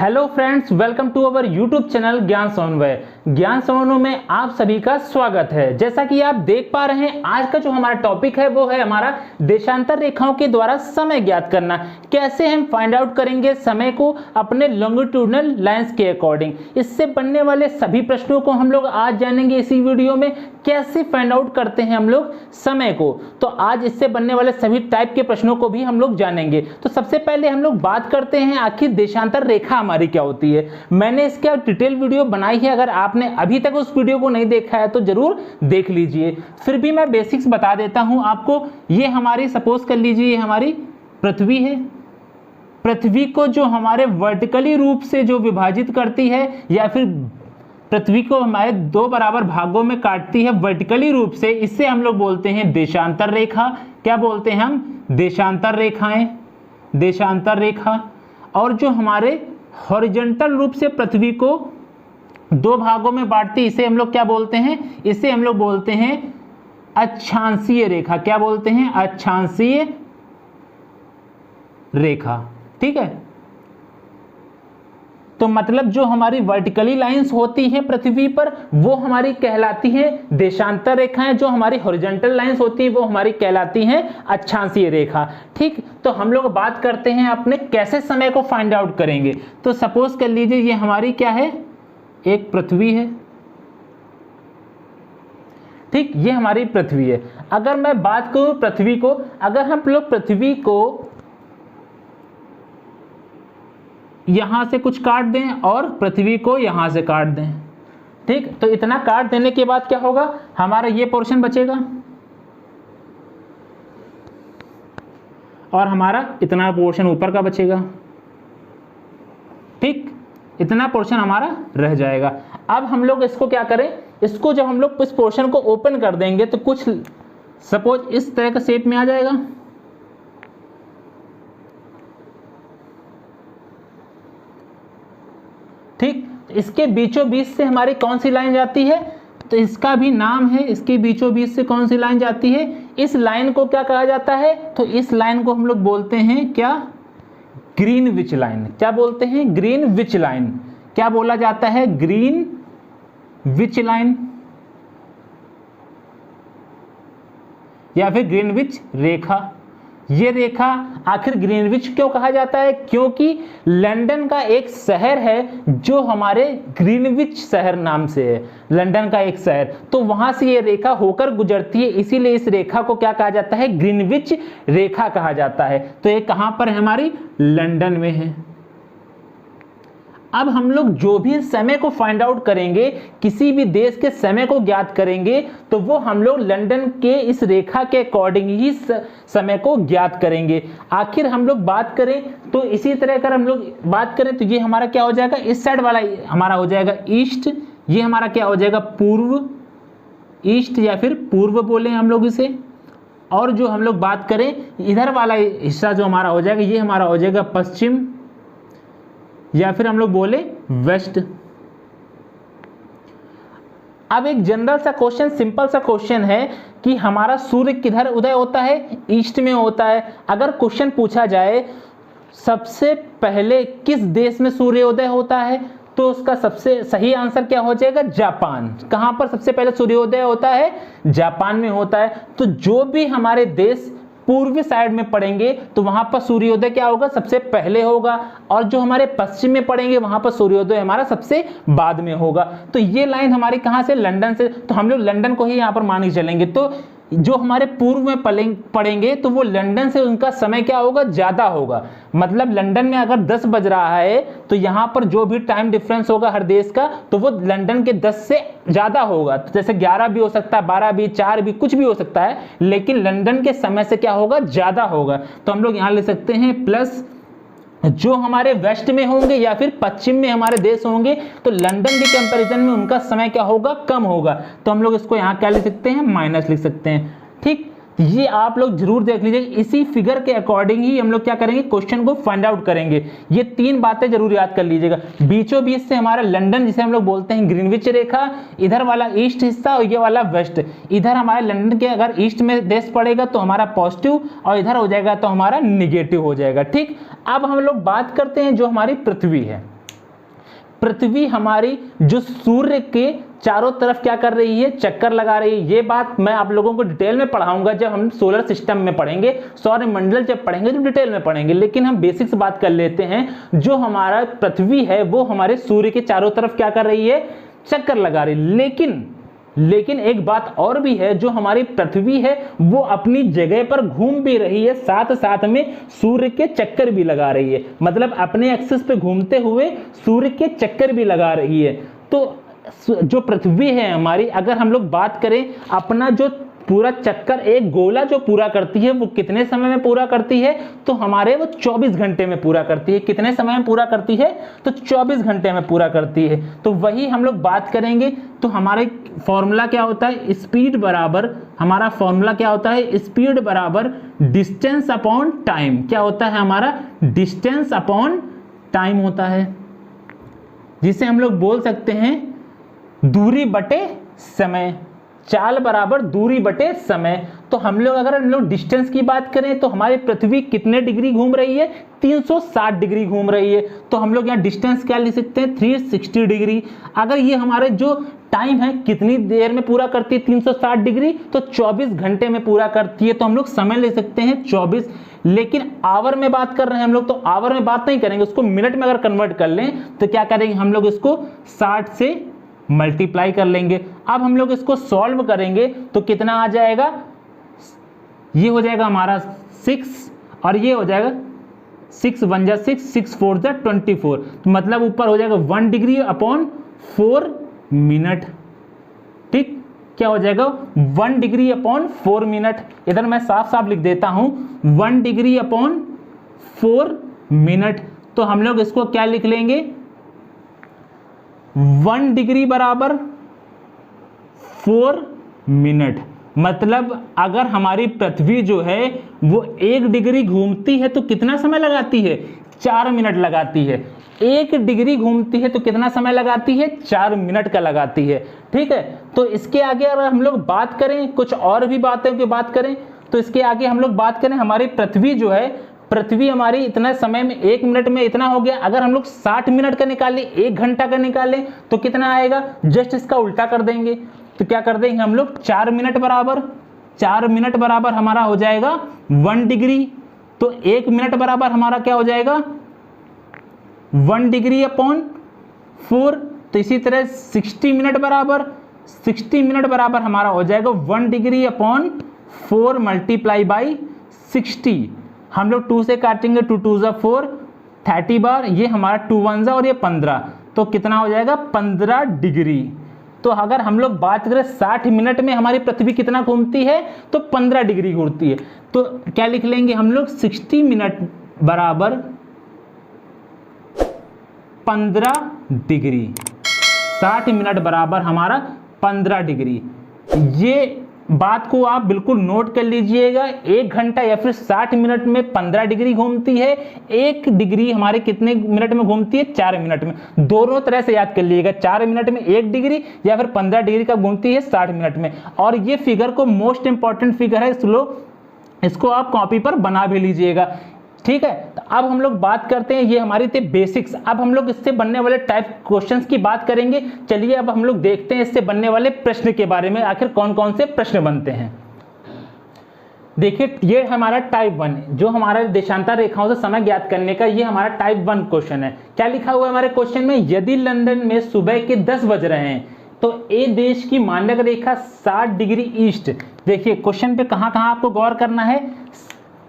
Hello friends, welcome to our YouTube channel Gyan Samanvay. ज्ञान समन्वय में आप सभी का स्वागत है। जैसा कि आप देख पा रहे हैं, आज का जो हमारा टॉपिक है वो है हमारा देशांतर रेखाओं के द्वारा समय ज्ञात करना। कैसे हम फाइंड आउट करेंगे समय को अपने लॉन्गिट्यूडनल लाइंस के अकॉर्डिंग। इससे बनने वाले सभी प्रश्नों को हम लोग आज जानेंगे इसी वीडियो में, कैसे फाइंड आउट करते हैं हम लोग समय को। तो आज इससे बनने वाले सभी टाइप के प्रश्नों को भी हम लोग जानेंगे। तो सबसे पहले हम लोग बात करते हैं आखिर देशांतर रेखा हमारी क्या होती है। मैंने इसका डिटेल वीडियो बनाई है, अगर आपने अभी तक उस वीडियो को नहीं देखा है तो जरूर देख लीजिए। फिर भी मैं बेसिक्स बता देता हूं आपको। ये हमारी सपोज कर लीजिए, ये हमारी पृथ्वी है। पृथ्वी को जो हमारे वर्टिकली रूप से जो विभाजित करती है, या फिर पृथ्वी को हमारे दो बराबर भागों में काटती है वर्टिकली रूप से, इससे हम लोग बोलते हैं देशांतर रेखा। क्या बोलते हैं हम? देशांतर रेखाएं, देशांतर रेखा। और जो हमारे हॉरिजॉन्टल रूप से पृथ्वी को दो भागों में बांटती, इसे हम लोग क्या बोलते हैं? इसे हम लोग बोलते हैं अक्षांशीय रेखा। क्या बोलते हैं? अक्षांशीय रेखा। ठीक है, तो मतलब जो हमारी वर्टिकली लाइंस होती हैं पृथ्वी पर, वो हमारी कहलाती हैं देशांतर रेखाएं। जो हमारी हॉरिजॉन्टल लाइंस होती हैं वो हमारी कहलाती हैं अक्षांशीय रेखा। ठीक, तो हम लोग बात करते हैं अपने कैसे समय को फाइंड आउट करेंगे। तो सपोज कर लीजिए ये हमारी क्या है? एक पृथ्वी है। ठीक, ये हमारी पृथ्वी है। अगर मैं बात करूं पृथ्वी को, अगर हम लोग पृथ्वी को यहां से कुछ काट दें और पृथ्वी को यहां से काट दें, ठीक, तो इतना काट देने के बाद क्या होगा? हमारा ये पोर्शन बचेगा और हमारा इतना पोर्शन ऊपर का बचेगा। ठीक, इतना पोर्शन हमारा रह जाएगा। अब हम लोग इसको क्या करें? इसको जब हम लोग इस पोर्शन को ओपन कर देंगे तो कुछ सपोज इस तरह का शेप में आ जाएगा। ठीक, इसके बीचों बीच से हमारी कौन सी लाइन जाती है? तो इसका भी नाम है, इसके बीचों बीच से कौन सी लाइन जाती है? इस लाइन को क्या कहा जाता है? तो इस लाइन को हम लोग बोलते हैं क्या? Greenwich line. क्या बोलते हैं? Greenwich line. क्या बोला जाता है? ग्रीनविच लाइन या फिर ग्रीनविच रेखा। ये रेखा आखिर ग्रीनविच क्यों कहा जाता है? क्योंकि लंदन का एक शहर है जो हमारे ग्रीनविच शहर नाम से है, लंदन का एक शहर, तो वहां से ये रेखा होकर गुजरती है, इसीलिए इस रेखा को क्या कहा जाता है? ग्रीनविच रेखा कहा जाता है। तो ये कहां पर है? हमारी लंदन में है। अब हम लोग जो भी समय को फाइंड आउट करेंगे, किसी भी देश के समय को ज्ञात करेंगे, तो वो हम लोग लंदन के इस रेखा के अकॉर्डिंग ही समय को ज्ञात करेंगे। आखिर हम लोग बात करें तो इसी तरह अगर हम लोग बात करें तो ये हमारा क्या हो जाएगा? इस साइड वाला हमारा हो जाएगा ईस्ट, ये हमारा क्या हो जाएगा? पूर्व, ईस्ट या फिर पूर्व बोले हम लोग इसे। और जो हम लोग बात करें इधर वाला हिस्सा जो हमारा हो जाएगा, ये हमारा हो जाएगा पश्चिम या फिर हम लोग बोले वेस्ट। अब एक जनरल सा क्वेश्चन, सिंपल सा क्वेश्चन है कि हमारा सूर्य किधर उदय होता है? ईस्ट में होता है। अगर क्वेश्चन पूछा जाए सबसे पहले किस देश में सूर्योदय होता है, तो उसका सबसे सही आंसर क्या हो जाएगा? जापान। कहां पर सबसे पहले सूर्योदय होता है? जापान में होता है। तो जो भी हमारे देश पूर्वी साइड में पड़ेंगे तो वहां पर सूर्योदय क्या होगा? सबसे पहले होगा। और जो हमारे पश्चिम में पड़ेंगे वहां पर सूर्योदय हमारा सबसे बाद में होगा। तो ये लाइन हमारी कहां से? लंदन से। तो हम लोग लंदन को ही यहां पर मान के चलेंगे। तो जो हमारे पूर्व में पड़ेंगे तो वो लंदन से उनका समय क्या होगा? ज्यादा होगा। मतलब लंदन में अगर 10 बज रहा है तो यहां पर जो भी टाइम डिफरेंस होगा हर देश का, तो वो लंदन के 10 से ज्यादा होगा। तो जैसे 11 भी हो सकता है, 12 भी, 4 भी, कुछ भी हो सकता है, लेकिन लंदन के समय से क्या होगा? ज्यादा होगा। तो हम लोग यहां ले सकते हैं प्लस। जो हमारे वेस्ट में होंगे या फिर पश्चिम में हमारे देश होंगे तो लंदन के कंपैरिजन में उनका समय क्या होगा? कम होगा। तो हम लोग इसको यहाँ क्या लिख सकते हैं? माइनस लिख सकते हैं। ठीक, ये आप लोग जरूर देख लीजिए। इसी फिगर के अकॉर्डिंग ही हम लोग क्या करेंगे? क्वेश्चन को फाइंड आउट करेंगे। ये तीन बातें जरूर याद कर लीजिएगा। बीचों बीच से हमारा लंदन, जिसे हम लोग बोलते हैं ग्रीनविच रेखा, इधर वाला ईस्ट हिस्सा और ये वाला वेस्ट। इधर हमारे लंदन के अगर ईस्ट में देश पड़ेगा तो हमारा पॉजिटिव, और इधर हो जाएगा तो हमारा निगेटिव हो जाएगा। ठीक, अब हम लोग बात करते हैं जो हमारी पृथ्वी है। पृथ्वी हमारी जो सूर्य के चारों तरफ क्या कर रही है, चक्कर लगा रही है। ये बात मैं आप लोगों को डिटेल में पढ़ाऊंगा जब हम सोलर सिस्टम में पढ़ेंगे, सौर मंडल जब पढ़ेंगे तो डिटेल में पढ़ेंगे, लेकिन हम बेसिक्स बात कर लेते हैं। जो हमारा पृथ्वी है वो हमारे सूर्य के चारों तरफ क्या कर रही है, चक्कर लगा रही है। लेकिन एक बात और भी है, जो हमारी पृथ्वी है वो अपनी जगह पर घूम भी रही है, साथ साथ में सूर्य के चक्कर भी लगा रही है, मतलब अपने एक्सिस पे घूमते हुए सूर्य के चक्कर भी लगा रही है। तो जो पृथ्वी है हमारी, अगर हम लोग बात करें अपना जो पूरा चक्कर एक गोला जो पूरा करती है वो कितने समय में पूरा करती है, तो हमारे वो 24 घंटे में पूरा करती है। कितने समय में पूरा करती है, तो 24 घंटे में पूरा करती है। तो वही हम लोग बात करेंगे। तो हमारे फॉर्मूला क्या होता है, स्पीड बराबर, हमारा फॉर्मूला क्या होता है, स्पीड बराबर डिस्टेंस अपॉन टाइम। क्या होता है हमारा, डिस्टेंस अपॉन टाइम होता है, जिसे हम लोग बोल सकते हैं दूरी बटे समय। चाल बराबर दूरी बटे समय। तो हम लोग अगर हम लोग डिस्टेंस की बात करें तो हमारी पृथ्वी कितने डिग्री घूम रही है, 360 डिग्री घूम रही है। तो हम लोग यहाँ डिस्टेंस क्या लिख सकते हैं, 360 डिग्री। अगर ये हमारे जो टाइम है कितनी देर में पूरा करती है 360 डिग्री, तो 24 घंटे में पूरा करती है। तो हम लोग समय ले सकते हैं 24। लेकिन आवर में बात कर रहे हैं हम लोग, तो आवर में बात नहीं करेंगे, उसको मिनट में अगर कन्वर्ट कर लें तो क्या करेंगे हम लोग, इसको 60 से मल्टीप्लाई कर लेंगे। अब हम लोग इसको सॉल्व करेंगे तो कितना आ जाएगा, ये हो जाएगा हमारा 6 और ये हो जाएगा 6 1 जा 6, 6 4 जा 24। तो मतलब ऊपर हो जाएगा 1 डिग्री अपॉन 4 मिनट। ठीक, क्या हो जाएगा 1 डिग्री अपॉन 4 मिनट। इधर मैं साफ साफ लिख देता हूं 1 डिग्री अपॉन 4 मिनट। तो हम लोग इसको क्या लिख लेंगे, 1 डिग्री बराबर 4 मिनट। मतलब अगर हमारी पृथ्वी जो है वो 1 डिग्री घूमती है तो कितना समय लगाती है, 4 मिनट लगाती है। 1 डिग्री घूमती है तो कितना समय लगाती है, 4 मिनट का लगाती है। ठीक है, तो इसके आगे अगर हम लोग बात करें, कुछ और भी बातें की बात करें, तो इसके आगे हम लोग बात करें हमारी पृथ्वी जो है, पृथ्वी हमारी इतना समय में 1 मिनट में इतना हो गया। अगर हम लोग 60 मिनट का निकालें, 1 घंटा का निकालें तो कितना आएगा, जस्ट इसका उल्टा कर देंगे। तो क्या कर देंगे हम लोग, 4 मिनट बराबर हमारा हो जाएगा 1 डिग्री। तो 1 मिनट बराबर हमारा क्या हो जाएगा, 1 डिग्री अपॉन 4। तो इसी तरह 60 मिनट बराबर हमारा हो जाएगा 1 डिग्री अपॉन 4 मल्टीप्लाई बाई 60। हम लोग 2 से काटेंगे, 2 2 जा 4, 30 बार, ये हमारा 2 1 जा और ये 15, तो कितना हो जाएगा 15 डिग्री। तो अगर हम लोग बात करें 60 मिनट में हमारी पृथ्वी कितना घूमती है, तो 15 डिग्री घूमती है। तो क्या लिख लेंगे हम लोग, 60 मिनट बराबर 15 डिग्री। 60 मिनट बराबर हमारा 15 डिग्री। ये बात को आप बिल्कुल नोट कर लीजिएगा। 1 घंटा या फिर 60 मिनट में 15 डिग्री घूमती है, 1 डिग्री हमारे कितने मिनट में घूमती है, 4 मिनट में। दोनों तरह से याद कर लीजिएगा, 4 मिनट में 1 डिग्री या फिर 15 डिग्री का घूमती है 60 मिनट में। और ये फिगर को मोस्ट इंपॉर्टेंट फिगर है, इसको आप कॉपी पर बना भी लीजिएगा। ठीक है, तो अब हम लोग बात करते हैं, ये हमारी थे बेसिक्स। अब हम लोग इससे बनने वाले टाइप क्वेश्चंस की बात करेंगे। चलिए अब हम लोग देखते हैं इससे बनने वाले प्रश्न के बारे में, आखिर कौन कौन से प्रश्न बनते हैं। देखिए, ये हमारा टाइप 1 जो हमारा देशांतर रेखाओं से समय ज्ञात करने का, ये हमारा टाइप 1 क्वेश्चन है। क्या लिखा हुआ है हमारे क्वेश्चन में, यदि लंदन में सुबह के 10 बज रहे हैं तो ए देश की मानक रेखा 60 डिग्री ईस्ट। देखिए क्वेश्चन पे कहाँ कहाँ आपको गौर करना है,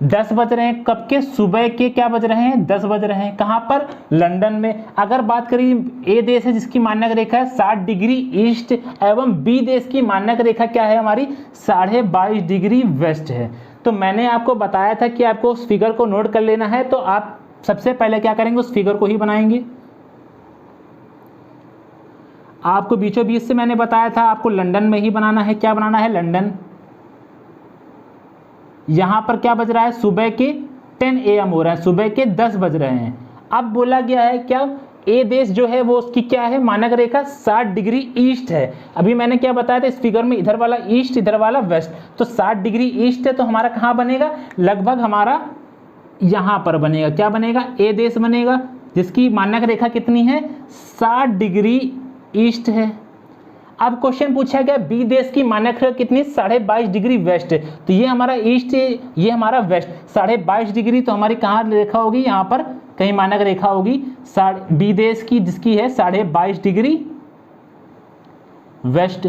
10 बज रहे हैं, कब के, सुबह के क्या बज रहे हैं, 10 बज रहे हैं। कहाँ पर, लंदन में। अगर बात करें ए देश है जिसकी मानक रेखा है 60 डिग्री ईस्ट, एवं बी देश की मानक रेखा क्या है हमारी, 22.5 डिग्री वेस्ट है। तो मैंने आपको बताया था कि आपको उस फिगर को नोट कर लेना है। तो आप सबसे पहले क्या करेंगे, उस फिगर को ही बनाएंगे। आपको बीचों बीच से मैंने बताया था आपको लंदन में ही बनाना है। क्या बनाना है, लंदन। यहां पर क्या बज रहा है, सुबह के 10 AM हो रहा है, सुबह के 10 बज रहे हैं। अब बोला गया है क्या, ए देश जो है वो उसकी क्या है, मानक रेखा 60 डिग्री ईस्ट है। अभी मैंने क्या बताया था, इस फिगर में इधर वाला ईस्ट, इधर वाला वेस्ट। तो 60 डिग्री ईस्ट है, तो हमारा कहाँ बनेगा, लगभग हमारा यहां पर बनेगा। क्या बनेगा, ए देश बनेगा जिसकी मानक रेखा कितनी है 60 डिग्री ईस्ट है। अब क्वेश्चन पूछा गया बी देश की मानक रेखा कितनी 22.5 डिग्री वेस्ट है। तो ये हमारा ईस्ट है, ये हमारा वेस्ट। 22.5 डिग्री तो हमारी कहाँ रेखा होगी, यहाँ पर कहीं मानक रेखा होगी बी देश की, जिसकी है 22.5 डिग्री वेस्ट।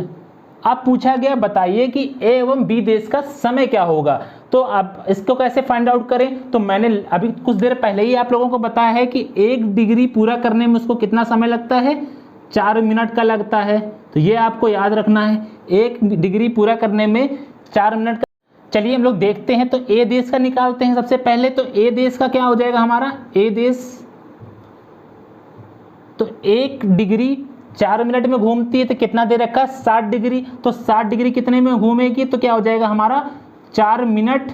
अब पूछा गया बताइए कि ए एवं बी देश का समय क्या होगा। तो अब इसको कैसे फाइंड आउट करें, तो मैंने अभी कुछ देर पहले ही आप लोगों को बताया है कि 1 डिग्री पूरा करने में उसको कितना समय लगता है, 4 मिनट का लगता है। तो ये आपको याद रखना है, 1 डिग्री पूरा करने में 4 मिनट का। चलिए हम लोग देखते हैं, तो ए देश का निकालते हैं सबसे पहले। तो ए देश का क्या हो जाएगा हमारा, ए देश तो 1 डिग्री 4 मिनट में घूमती है, तो कितना दे रखा है 60 डिग्री। तो 60 डिग्री कितने में घूमेगी, तो क्या हो जाएगा हमारा 4 मिनट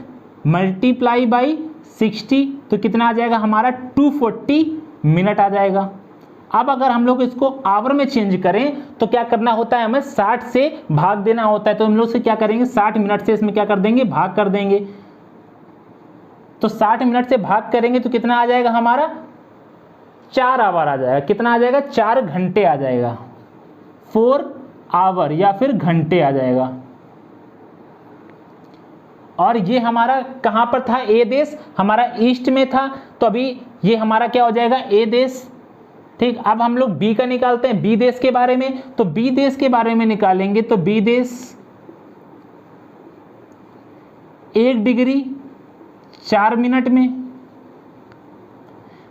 मल्टीप्लाई बाई 60, तो कितना आ जाएगा हमारा 240 मिनट आ जाएगा। अब अगर हम लोग इसको आवर में चेंज करें तो क्या करना होता है, हमें 60 से भाग देना होता है। तो हम लोग से क्या करेंगे, 60 मिनट से इसमें क्या कर देंगे, भाग कर देंगे। तो 60 मिनट से भाग करेंगे तो कितना आ जाएगा हमारा 4 आवर आ जाएगा। कितना आ जाएगा, 4 घंटे आ जाएगा, 4 आवर या फिर घंटे आ जाएगा। और ये हमारा कहां पर था, ए देश हमारा ईस्ट में था। तो अभी ये हमारा क्या हो जाएगा, ए देश। ठीक, अब हम लोग बी का निकालते हैं, बी देश के बारे में। तो बी देश के बारे में निकालेंगे तो बी देश 1 डिग्री 4 मिनट में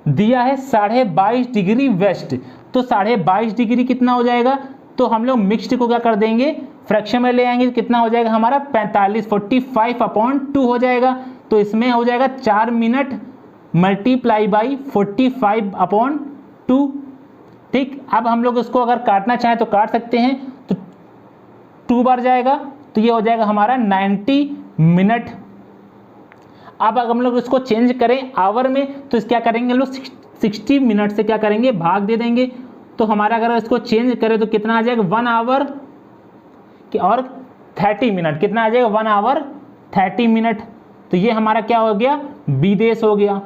दिया है 22.5 डिग्री वेस्ट। तो 22.5 डिग्री कितना हो जाएगा, तो हम लोग मिक्स्ड को क्या कर देंगे, फ्रैक्शन में ले आएंगे। कितना हो जाएगा हमारा 45/2 हो जाएगा। तो इसमें हो जाएगा 4 मिनट मल्टीप्लाई बाई 45/2। ठीक, अब हम लोग इसको अगर काटना चाहें तो काट सकते हैं। तो 2 बार जाएगा, तो ये हो जाएगा हमारा 90 मिनट। अब अगर हम लोग इसको चेंज करें आवर में तो क्या करेंगे लोग, 60 मिनट से क्या करेंगे, भाग दे देंगे। तो हमारा अगर इसको चेंज करें तो कितना आ जाएगा 1 आवर और 30 मिनट। कितना आ जाएगा 1 आवर 30 मिनट। तो ये हमारा क्या हो गया, बी देश हो गया।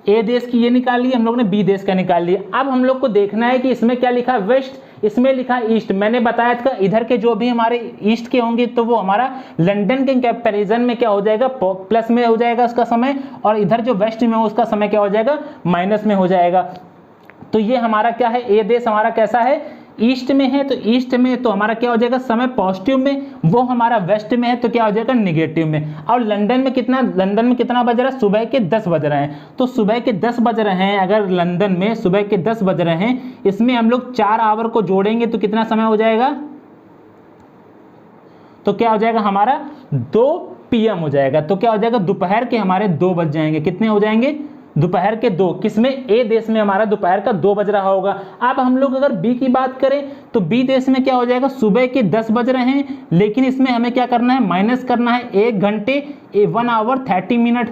ए देश की ये निकाल ली हम लोग ने, बी देश का निकाल लिया। अब हम लोग को देखना है कि इसमें क्या लिखा है, वेस्ट, इसमें लिखा ईस्ट। मैंने बताया था इधर के जो भी हमारे ईस्ट के होंगे तो वो हमारा लंदन के कंपैरिजन में क्या हो जाएगा, प्लस में हो जाएगा उसका समय, और इधर जो वेस्ट में हो उसका समय क्या हो जाएगा, माइनस में हो जाएगा। तो ये हमारा क्या है, ए देश हमारा कैसा है, ईस्ट में है। तो ईस्ट में तो हमारा क्या हो जाएगा समय पॉजिटिव में, वो हमारा वेस्ट में है तो क्या हो जाएगा नेगेटिव में। और लंदन में कितना बज रहा है, सुबह के 10 बज रहे हैं। तो सुबह के 10 बज रहे हैं, अगर लंदन में सुबह के 10 बज रहे हैं, इसमें हम लोग 4 आवर को जोड़ेंगे तो कितना समय हो जाएगा, तो क्या हो जाएगा हमारा 2 PM हो जाएगा। तो क्या हो जाएगा, दोपहर के हमारे 2 बज जाएंगे। कितने हो जाएंगे, दोपहर के 2। किसमें, ए देश में हमारा दोपहर का 2 बज रहा होगा। अब हम लोग अगर बी की बात करें तो बी देश में क्या हो जाएगा, सुबह के 10 बज रहे हैं, लेकिन इसमें हमें क्या करना है, माइनस करना है 1 घंटे 1 आवर 30 मिनट।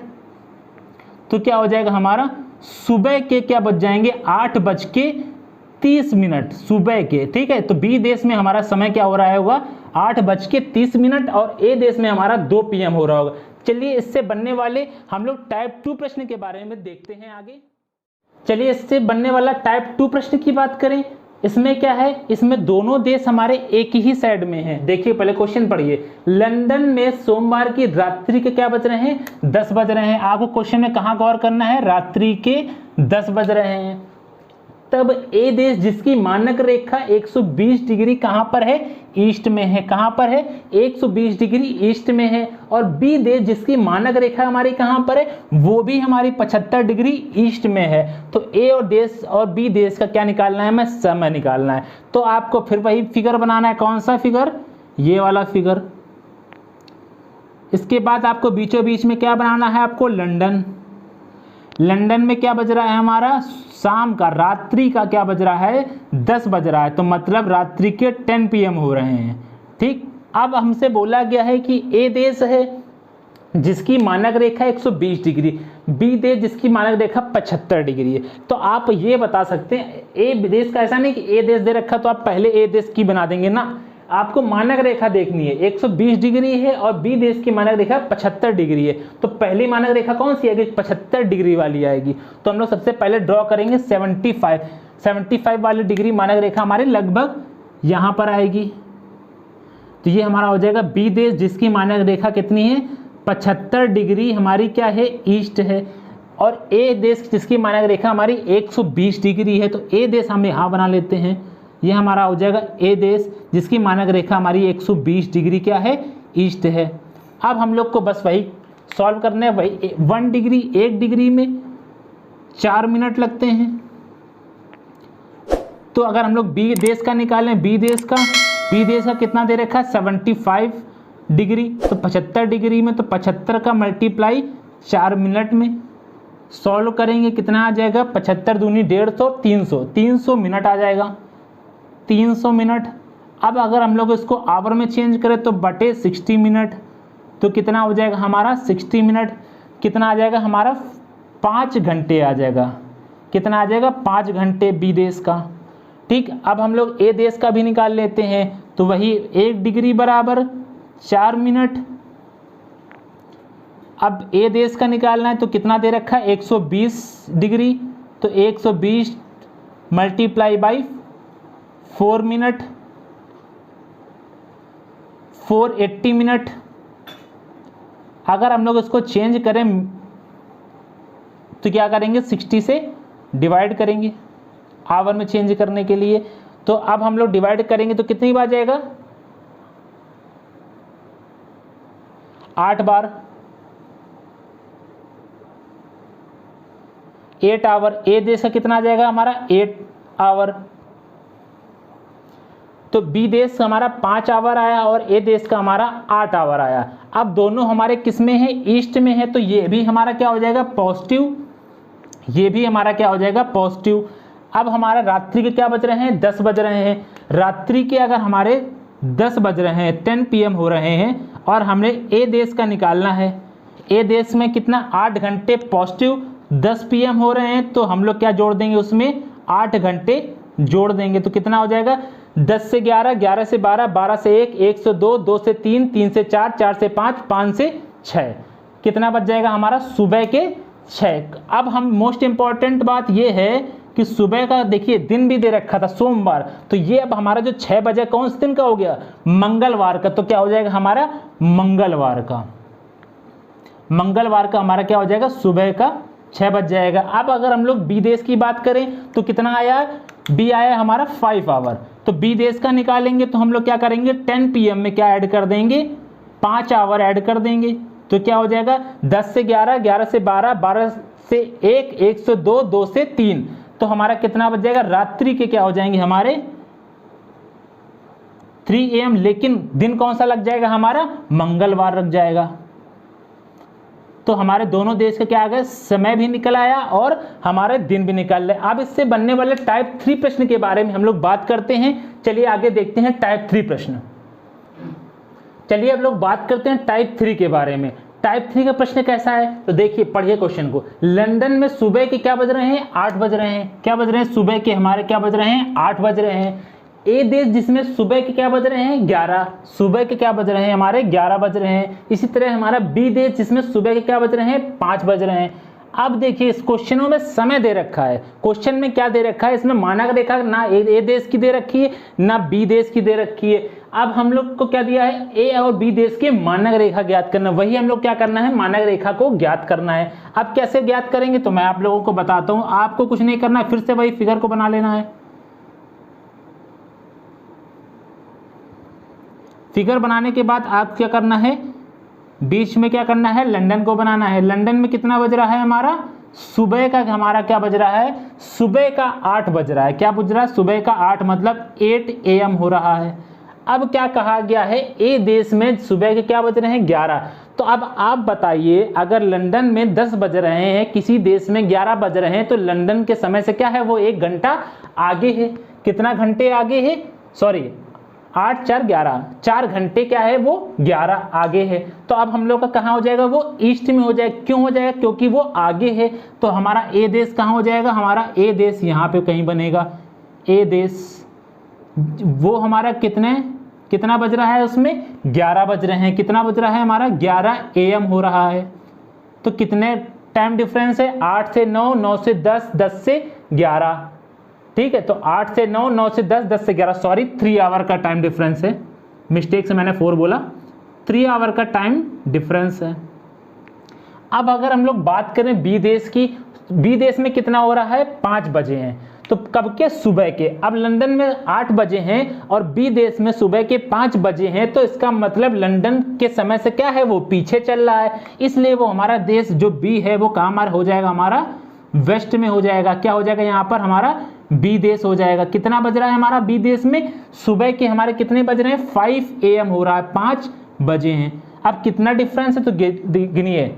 तो क्या हो जाएगा हमारा सुबह के क्या बज जाएंगे 8:30 सुबह के। ठीक है, तो बी देश में हमारा समय क्या हो रहा है होगा 8:30 और ए देश में हमारा 2 PM हो रहा होगा। चलिए इससे बनने वाले हम लोग टाइप 2 प्रश्न के बारे में देखते हैं आगे। चलिए इससे बनने वाला टाइप 2 प्रश्न की बात करें। इसमें क्या है, इसमें दोनों देश हमारे एक ही साइड में है। देखिए पहले क्वेश्चन पढ़िए, लंदन में सोमवार की रात्रि के क्या बज रहे हैं, 10 बज रहे हैं। आपको क्वेश्चन में कहाँ गौर करना है, रात्रि के 10 बज रहे हैं। तब ए देश जिसकी मानक रेखा 120 डिग्री कहां पर है, ईस्ट में है। कहां पर है, 120 डिग्री ईस्ट में है। और बी देश जिसकी मानक रेखा हमारी कहां पर है, वो भी हमारी 75 डिग्री ईस्ट में है। तो ए और देश और बी देश का क्या निकालना है, हमें समय निकालना है। तो आपको फिर वही फिगर बनाना है। कौन सा फिगर, ये वाला फिगर। इसके बाद आपको बीचों बीच में क्या बनाना है, आपको लंदन। लंदन में क्या बज रहा है हमारा, शाम का, रात्रि का क्या बज रहा है, 10 बज रहा है। तो मतलब रात्रि के 10 PM हो रहे हैं। ठीक, अब हमसे बोला गया है कि ए देश है जिसकी मानक रेखा 120 डिग्री, बी देश जिसकी मानक रेखा 75 डिग्री है। तो आप ये बता सकते हैं, ए देश का ऐसा नहीं कि ए देश दे रखा तो आप पहले ए देश की बना देंगे ना, आपको मानक रेखा देखनी है, 120 डिग्री है और बी देश की मानक रेखा 75 डिग्री है। तो पहली मानक रेखा कौन सी आएगी? 75 डिग्री वाली आएगी। तो हम लोग सबसे पहले ड्रॉ करेंगे 75 वाली डिग्री मानक रेखा हमारी लगभग यहाँ पर आएगी। तो ये हमारा हो जाएगा बी देश, जिसकी मानक रेखा कितनी है? 75 डिग्री हमारी क्या है? ईस्ट है। और ए देश जिसकी मानक रेखा हमारी 120 डिग्री है। तो ए देश हम यहाँ बना लेते हैं, ये हमारा हो जाएगा ए देश, जिसकी मानक रेखा हमारी 120 डिग्री क्या है? ईस्ट है। अब हम लोग को बस वही सॉल्व करना है, वही 1 डिग्री, 1 डिग्री में 4 मिनट लगते हैं। तो अगर हम लोग बी देश का निकालें, बी देश का कितना दे रखा है? 75 डिग्री। तो 75 डिग्री में तो 75 का मल्टीप्लाई 4 मिनट में सॉल्व करेंगे, कितना आ जाएगा? 75 दूनी 150, 300 मिनट आ जाएगा, 300 मिनट। अब अगर हम लोग इसको आवर में चेंज करें तो बटे 60 मिनट, तो कितना हो जाएगा हमारा? 60 मिनट कितना आ जाएगा हमारा? 5 घंटे आ जाएगा। कितना आ जाएगा? 5 घंटे बी देश का। ठीक, अब हम लोग ए देश का भी निकाल लेते हैं। तो वही 1 डिग्री बराबर 4 मिनट। अब ए देश का निकालना है तो कितना दे रखा है? 120 डिग्री। तो 120 मल्टीप्लाई बाई 4 मिनट, 480 मिनट। अगर हम लोग इसको चेंज करें तो क्या करेंगे? 60 से डिवाइड करेंगे आवर में चेंज करने के लिए। तो अब हम लोग डिवाइड करेंगे तो कितनी बार जाएगा? 8 बार, 8 आवर। ए देश का कितना आ जाएगा हमारा? 8 आवर। तो बी देश का हमारा 5 आवर आया और ए देश का हमारा 8 आवर आया। अब दोनों हमारे किस में है? ईस्ट में है। तो ये भी हमारा क्या हो जाएगा? पॉजिटिव। ये भी हमारा क्या हो जाएगा? पॉजिटिव। अब हमारा रात्रि के क्या बज रहे हैं? 10 बज रहे हैं। रात्रि के अगर हमारे 10 बज रहे हैं, 10 PM हो रहे हैं, और हमने ए देश का निकालना है। ए देश में कितना? 8 घंटे पॉजिटिव, 10 PM हो रहे हैं। तो हम लोग क्या जोड़ देंगे उसमें? 8 घंटे जोड़ देंगे। तो कितना हो जाएगा? 10 से 11, 11 से 12, 12 से 1, 1 से 2, 2 से 3, 3 से 4, 4 से 5, 5 से 6। कितना बच जाएगा हमारा? सुबह के 6। अब हम मोस्ट इंपॉर्टेंट बात ये है कि सुबह का देखिए दिन भी दे रखा था सोमवार। तो ये अब हमारा जो 6 बजे कौन से दिन का हो गया? मंगलवार का। तो क्या हो जाएगा हमारा? मंगलवार का। मंगलवार का हमारा क्या हो जाएगा? सुबह का 6 बज जाएगा। अब अगर हम लोग बी देश की बात करें तो कितना आया? बी आया हमारा 5 आवर। तो बी देश का निकालेंगे तो हम लोग क्या करेंगे? 10 PM में क्या ऐड कर देंगे? 5 आवर ऐड कर देंगे। तो क्या हो जाएगा? 10 से 11, 11 से 12, 12 से 1, 1 से 2, 2 से 3। तो हमारा कितना बच जाएगा? रात्रि के क्या हो जाएंगे हमारे? 3 AM। लेकिन दिन कौन सा लग जाएगा हमारा? मंगलवार लग जाएगा। तो हमारे दोनों देश का क्या आ गया? समय भी निकल आया और हमारे दिन भी निकल रहे। अब इससे बनने वाले टाइप 3 प्रश्न के बारे में हम लोग बात करते हैं। चलिए आगे देखते हैं टाइप 3 प्रश्न। चलिए अब लोग बात करते हैं टाइप 3 के बारे में। टाइप 3 का प्रश्न कैसा है? तो देखिए पढ़िए क्वेश्चन को। लंदन में सुबह के क्या बज रहे हैं? 8 बज रहे हैं। क्या बज रहे हैं? सुबह के हमारे क्या बज रहे हैं? 8 बज रहे हैं। ए देश जिसमें सुबह के क्या बज रहे हैं? 11। सुबह के क्या बज रहे हैं? हमारे 11 बज रहे हैं। इसी तरह हमारा बी देश जिसमें सुबह के क्या बज रहे हैं? 5 बज रहे हैं। अब देखिए इस क्वेश्चनों में समय दे रखा है। क्वेश्चन में क्या दे रखा है? इसमें मानक रेखा ना ए देश की दे रखी है ना बी देश की दे रखी है। अब हम लोग को क्या दिया है? ए और बी देश के मानक रेखा ज्ञात करना। वही हम लोग क्या करना है? मानक रेखा को ज्ञात करना है। अब कैसे ज्ञात करेंगे तो मैं आप लोगों को बताता हूं। आपको कुछ नहीं करना है, फिर से वही फिगर को बना लेना है। फिगर बनाने के बाद आप क्या करना है? बीच में क्या करना है? लंदन को बनाना है। लंदन में कितना बज रहा है हमारा? सुबह का हमारा क्या बज रहा है? सुबह का 8 बज रहा है। क्या बज रहा है? सुबह का 8 मतलब 8 AM हो रहा है। अब क्या कहा गया है? ए देश में सुबह के क्या बज रहे हैं? 11। तो अब आप बताइए, अगर लंदन में 10 बज रहे हैं, किसी देश में 11 बज रहे हैं, तो लंदन के समय से क्या है? वो 1 घंटा आगे है। कितना घंटे आगे है? सॉरी 8 4 11, 4 घंटे क्या है? वो 11 आगे है। तो अब हम लोग का कहाँ हो जाएगा? वो ईस्ट में हो जाएगा। क्यों हो जाएगा? क्योंकि वो आगे है। तो हमारा ए देश कहाँ हो जाएगा? हमारा ए देश यहाँ पे कहीं बनेगा। ए देश वो हमारा कितने कितना बज रहा है उसमें 11 बज रहे हैं। कितना बज रहा है हमारा 11 AM हो रहा है। तो कितने टाइम डिफरेंस है 8 से 9, 9 से 10, 10 से 11, ठीक है। तो 8 से 9, 9 से 10, 10 से 11, सॉरी 3 आवर का टाइम डिफरेंस है, मिस्टेक से मैंने 4 बोला, 3 आवर का टाइम डिफरेंस है। अब अगर हम लोग बात करें बी देश की, बी देश में कितना हो रहा है 5 बजे हैं। तो कब के? सुबह के। अब लंदन में 8 बजे हैं और बी देश में सुबह के 5 बजे हैं, तो इसका मतलब लंदन के समय से क्या है वो पीछे चल रहा है, इसलिए वो हमारा देश जो बी है वो कहाँ हमारा हो जाएगा, हमारा वेस्ट में हो जाएगा। क्या हो जाएगा यहाँ पर हमारा बी देश हो जाएगा। कितना बज रहा है हमारा बी देश में? सुबह के हमारे कितने बज रहे हैं 5 AM हो रहा है, 5 बजे हैं। अब कितना डिफरेंस है तो गिनिए,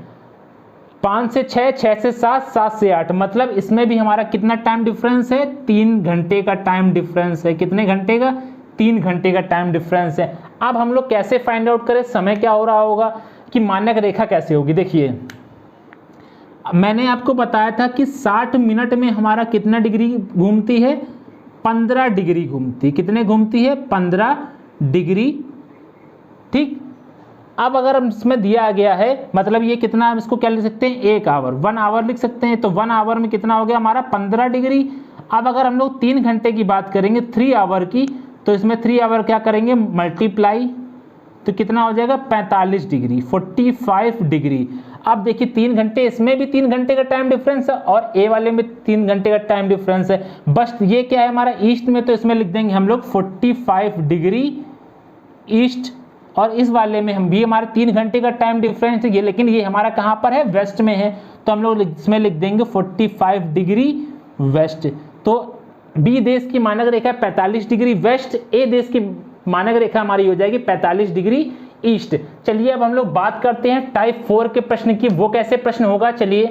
5 से 6, 6 से 7, 7 से 8, मतलब इसमें भी हमारा कितना टाइम डिफरेंस है 3 घंटे का टाइम डिफरेंस है। कितने घंटे का? 3 घंटे का टाइम डिफरेंस है। अब हम लोग कैसे फाइंड आउट करें समय क्या हो रहा होगा कि मानक रेखा कैसे होगी? देखिए मैंने आपको बताया था कि 60 मिनट में हमारा कितना डिग्री घूमती है, 15 डिग्री घूमती। कितने घूमती है? 15 डिग्री, ठीक। अब अगर इसमें दिया गया है, मतलब ये कितना, हम इसको क्या लिख सकते हैं 1 आवर, 1 आवर लिख सकते हैं। तो 1 आवर में कितना हो गया हमारा 15 डिग्री। अब अगर हम लोग 3 घंटे की बात करेंगे 3 आवर की, तो इसमें 3 आवर क्या करेंगे मल्टीप्लाई, तो कितना हो जाएगा 45 डिग्री, 45 डिग्री। अब देखिए 3 घंटे, इसमें भी 3 घंटे का टाइम डिफरेंस है और ए वाले में 3 घंटे का टाइम डिफरेंस है। बस ये क्या है हमारा ईस्ट में, तो इसमें लिख देंगे हम लोग 45 डिग्री ईस्ट, और इस वाले में हम भी हमारे 3 घंटे का टाइम डिफरेंस है ये, लेकिन ये हमारा कहाँ पर है वेस्ट में है, तो हम लोग इसमें लिख देंगे 45 डिग्री वेस्ट। तो बी देश की मानक रेखा 45 डिग्री वेस्ट, ए देश की मानक रेखा हमारी हो जाएगी 45 डिग्री ईस्ट। चलिए अब हम लोग बात करते हैं टाइप 4 के प्रश्न की, वो कैसे प्रश्न होगा चलिए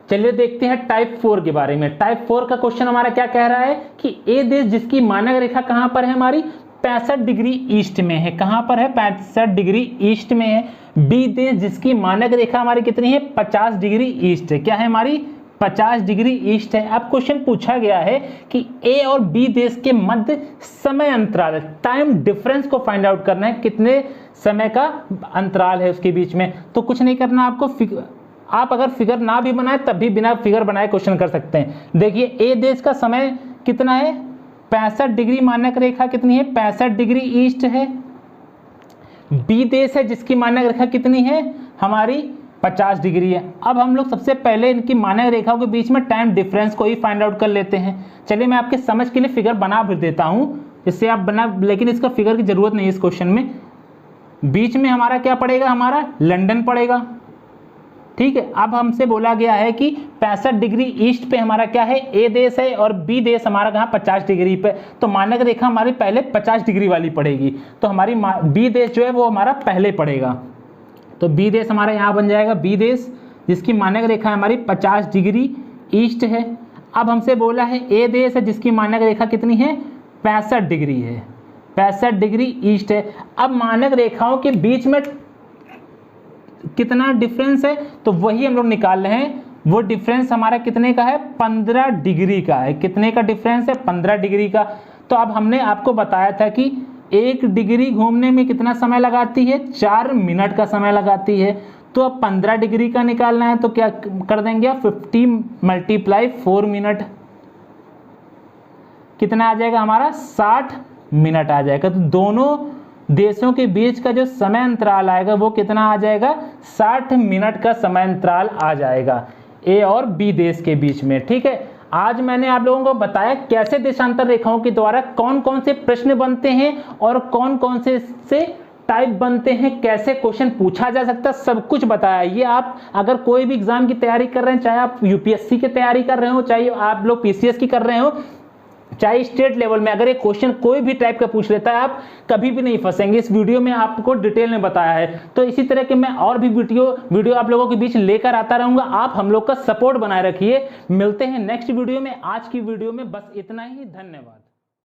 देखते हैं टाइप 4 के बारे में। टाइप 4 का क्वेश्चन हमारा क्या कह रहा है कि ए देश जिसकी मानक रेखा कहां पर है हमारी 65 डिग्री ईस्ट में है। कहां पर है 65 डिग्री ईस्ट में है। बी देश जिसकी मानक रेखा हमारी कितनी है 50 डिग्री ईस्ट है। क्या है हमारी 50 डिग्री ईस्ट है। अब क्वेश्चन पूछा गया है कि ए और बी देश के मध्य समय अंतराल, टाइम डिफरेंस को फाइंड आउट करना है, कितने समय का अंतराल है उसके बीच में। तो कुछ नहीं करना आपको, आप अगर फिगर ना भी बनाए तब भी बिना फिगर बनाए क्वेश्चन कर सकते हैं। देखिए ए देश का समय कितना है 65 डिग्री, मानक रेखा कितनी है 65 डिग्री ईस्ट है। बी देश है जिसकी मानक रेखा कितनी है हमारी 50 डिग्री है। अब हम लोग सबसे पहले इनकी मानक रेखाओं के बीच में टाइम डिफरेंस को ही फाइंड आउट कर लेते हैं। चलिए मैं आपके समझ के लिए फिगर बना भी देता हूं, इससे आप बना, लेकिन इसका फिगर की जरूरत नहीं है इस क्वेश्चन में। बीच में हमारा क्या पड़ेगा, हमारा लंदन पड़ेगा, ठीक है। अब हमसे बोला गया है कि 65 डिग्री ईस्ट पे हमारा क्या है ए देश है और बी देश हमारा कहाँ 50 डिग्री पे, तो मानक रेखा हमारी पहले 50 डिग्री वाली पड़ेगी। तो हमारी बी देश जो है वो हमारा पहले पड़ेगा, तो बी देश हमारा यहाँ बन जाएगा बी देश जिसकी मानक रेखा हमारी 50 डिग्री ईस्ट है। अब हमसे बोला है ए देश है जिसकी मानक रेखा कितनी है 65 डिग्री है, 65 डिग्री ईस्ट है। अब मानक रेखाओं के बीच में कितना डिफरेंस है तो वही हम लोग निकाल रहे हैं। वो डिफरेंस हमारा कितने का है 15 डिग्री का है। कितने का डिफरेंस है 15 डिग्री का। तो अब हमने आपको बताया था कि 1 डिग्री घूमने में कितना समय लगाती है 4 मिनट का समय लगाती है। तो अब 15 डिग्री का निकालना है तो क्या कर देंगे 50 × 4 मिनट, कितना आ जाएगा हमारा 60 मिनट आ जाएगा। तो दोनों देशों के बीच का जो समय अंतराल आएगा वो कितना आ जाएगा 60 मिनट का समय अंतराल आ जाएगा ए और बी देश के बीच में, ठीक है। आज मैंने आप लोगों को बताया कैसे देशांतर रेखाओं के द्वारा कौन कौन से प्रश्न बनते हैं और कौन कौन से टाइप बनते हैं, कैसे क्वेश्चन पूछा जा सकता है, सब कुछ बताया। ये आप अगर कोई भी एग्जाम की तैयारी कर रहे हैं, चाहे आप यूपीएससी की तैयारी कर रहे हो, चाहे आप लोग पीसीएस की कर रहे हो, चाहे स्टेट लेवल में, अगर ये क्वेश्चन कोई भी टाइप का पूछ लेता है आप कभी भी नहीं फंसेंगे। इस वीडियो में आपको डिटेल में बताया है। तो इसी तरह के मैं और भी वीडियो आप लोगों के बीच लेकर आता रहूंगा। आप हम लोग का सपोर्ट बनाए रखिए। मिलते हैं नेक्स्ट वीडियो में। आज की वीडियो में बस इतना ही। धन्यवाद।